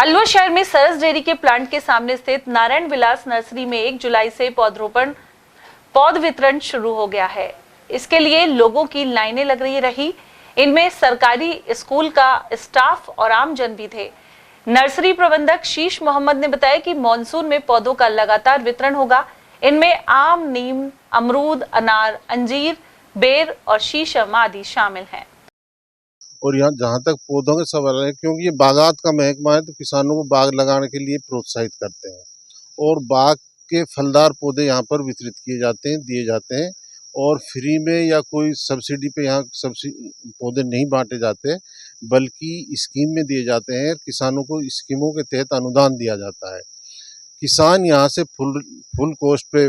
अलवर शहर में सरस डेयरी के प्लांट के सामने स्थित नारायण विलास नर्सरी में 1 जुलाई से पौध वितरण शुरू हो गया है। इसके लिए लोगों की लाइनें लग रही। इनमें सरकारी स्कूल का स्टाफ और आमजन भी थे। नर्सरी प्रबंधक शीश मोहम्मद ने बताया कि मॉनसून में पौधों का लगातार वितरण होगा। इनमें आम, नीम, अमरूद, अनार, अंजीर, बेर और शीशम आदि शामिल हैं। और यहाँ जहाँ तक पौधों के सवाल है, क्योंकि ये बागात का महकमा है, तो किसानों को बाग लगाने के लिए प्रोत्साहित करते हैं और बाग के फलदार पौधे यहाँ पर वितरित किए जाते हैं, दिए जाते हैं और फ्री में या कोई सब्सिडी पे यहाँ पौधे नहीं बांटे जाते, बल्कि स्कीम में दिए जाते हैं। किसानों को स्कीमों के तहत अनुदान दिया जाता है। किसान यहाँ से फुल कॉस्ट पे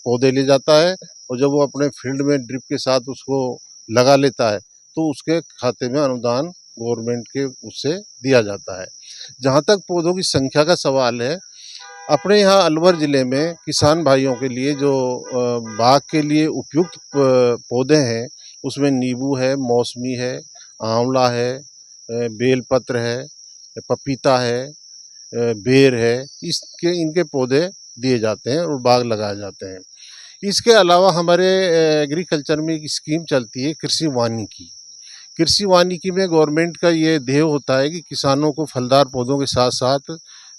पौधे ले जाता है और जब वो अपने फील्ड में ड्रिप के साथ उसको लगा लेता है तो उसके खाते में अनुदान गवर्नमेंट के उससे दिया जाता है। जहाँ तक पौधों की संख्या का सवाल है, अपने यहाँ अलवर ज़िले में किसान भाइयों के लिए जो बाग के लिए उपयुक्त पौधे हैं, उसमें नींबू है, मौसमी है, आंवला है, बेलपत्र है, पपीता है, बेर है, इनके पौधे दिए जाते हैं और बाग लगाए जाते हैं। इसके अलावा हमारे एग्रीकल्चर में एक स्कीम चलती है कृषि वानिकी। कृषि वानिकी में गवर्नमेंट का ये ध्येय होता है कि किसानों को फलदार पौधों के साथ साथ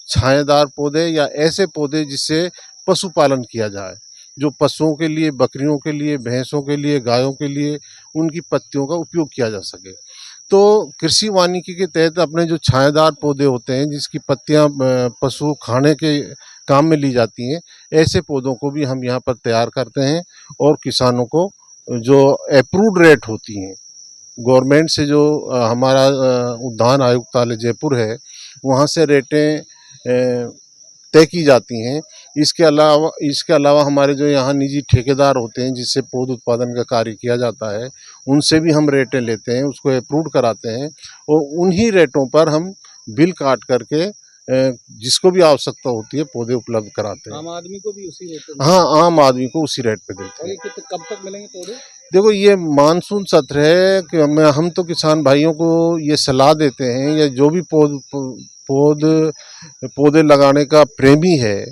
छायादार पौधे या ऐसे पौधे जिससे पशुपालन किया जाए, जो पशुओं के लिए, बकरियों के लिए, भैंसों के लिए, गायों के लिए उनकी पत्तियों का उपयोग किया जा सके। तो कृषि वानिकी के तहत अपने जो छायादार पौधे होते हैं, जिसकी पत्तियां पशु खाने के काम में ली जाती हैं, ऐसे पौधों को भी हम यहाँ पर तैयार करते हैं और किसानों को जो अप्रूव्ड रेट होती हैं गवर्नमेंट से, जो हमारा उद्यान आयुक्तालय जयपुर है, वहाँ से रेटें तय की जाती हैं। इसके अलावा हमारे जो यहाँ निजी ठेकेदार होते हैं, जिससे पौध उत्पादन का कार्य किया जाता है, उनसे भी हम रेटें लेते हैं, उसको अप्रूव कराते हैं और उन्हीं रेटों पर हम बिल काट करके जिसको भी आवश्यकता होती है पौधे उपलब्ध कराते हैं। आम आदमी को भी उसी रेट पे? हाँ, आम आदमी को उसी रेट पे देते हैं। कब तक मिलेंगे पौधे? देखो, ये मानसून सत्र है कि हम तो किसान भाइयों को ये सलाह देते हैं, या जो भी पौधे लगाने का प्रेमी है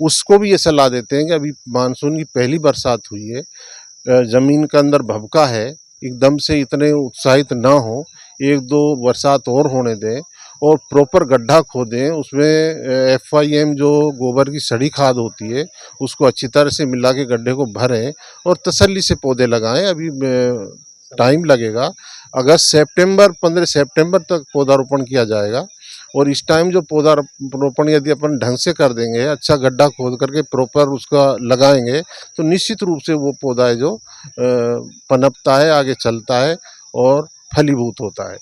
उसको भी ये सलाह देते हैं कि अभी मानसून की पहली बरसात हुई है, ज़मीन के अंदर भभका है, एकदम से इतने उत्साहित ना हो, 1-2 बरसात और होने दें और प्रॉपर गड्ढा खोदें, उसमें FIM जो गोबर की सड़ी खाद होती है उसको अच्छी तरह से मिला के गड्ढे को भरें और तसल्ली से पौधे लगाएं। अभी टाइम लगेगा, 15 सितंबर तक पौधारोपण किया जाएगा और इस टाइम जो पौधारोपण यदि अपन ढंग से कर देंगे, अच्छा गड्ढा खोद करके प्रॉपर उसका लगाएंगे, तो निश्चित रूप से वो पौधा है जो पनपता है, आगे चलता है और फलीभूत होता है।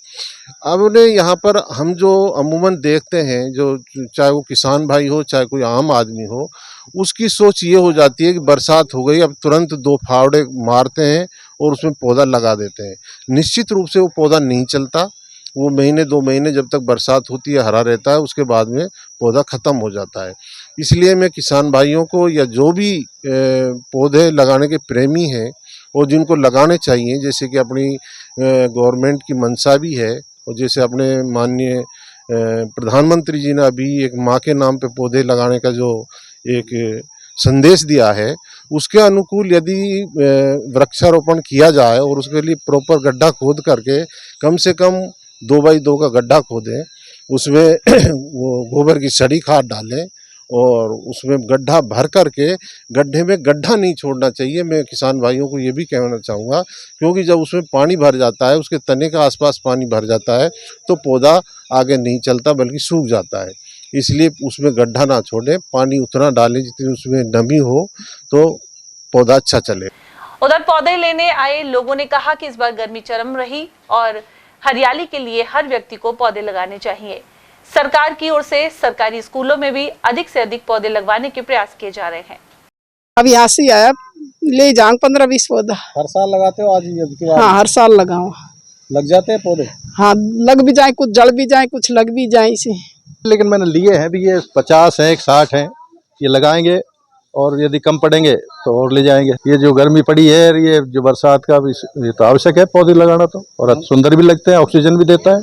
अब उन्हें यहाँ पर हम जो अमूमन देखते हैं, जो चाहे वो किसान भाई हो, चाहे कोई आम आदमी हो, उसकी सोच ये हो जाती है कि बरसात हो गई, अब तुरंत 2 फावड़े मारते हैं और उसमें पौधा लगा देते हैं। निश्चित रूप से वो पौधा नहीं चलता। वो महीने 2 महीने जब तक बरसात होती है हरा रहता है, उसके बाद में पौधा ख़त्म हो जाता है। इसलिए मैं किसान भाइयों को, या जो भी पौधे लगाने के प्रेमी हैं और जिनको लगाने चाहिए, जैसे कि अपनी गवर्नमेंट की मंशा भी है और जैसे अपने माननीय प्रधानमंत्री जी ने अभी एक माँ के नाम पे पौधे लगाने का जो एक संदेश दिया है, उसके अनुकूल यदि वृक्षारोपण किया जाए और उसके लिए प्रॉपर गड्ढा खोद करके कम से कम 2x2 का गड्ढा खोदें, उसमें वो गोबर की सड़ी खाद डालें और उसमें गड्ढा भर करके, गड्ढे में गड्ढा नहीं छोड़ना चाहिए। मैं किसान भाइयों को ये भी कहना चाहूँगा, क्योंकि जब उसमें पानी भर जाता है, उसके तने के आसपास पानी भर जाता है, तो पौधा आगे नहीं चलता बल्कि सूख जाता है। इसलिए उसमें गड्ढा ना छोड़ें, पानी उतना डालें जितनी उसमें नमी हो, तो पौधा अच्छा चले। उधर पौधे लेने आए लोगों ने कहा कि इस बार गर्मी चरम रही और हरियाली के लिए हर व्यक्ति को पौधे लगाने चाहिए। सरकार की ओर से सरकारी स्कूलों में भी अधिक से अधिक पौधे लगवाने के प्रयास किए जा रहे हैं। अब यहाँ से आया, ले जाऊं 15-20 पौधा। हर साल लगाते हो? आज हाँ, हर साल लगाऊं। लग जाते हैं पौधे? हाँ, लग भी जाए, कुछ जड़ भी जाए, कुछ लग भी जाए इसे। लेकिन मैंने लिए हैं भी, ये 50 है, 60 है, ये लगाएंगे और यदि कम पड़ेंगे तो और ले जाएंगे। ये जो गर्मी पड़ी है, ये जो बरसात का, ये तो आवश्यक है पौधे लगाना, तो और सुंदर भी लगते हैं, ऑक्सीजन भी देता है।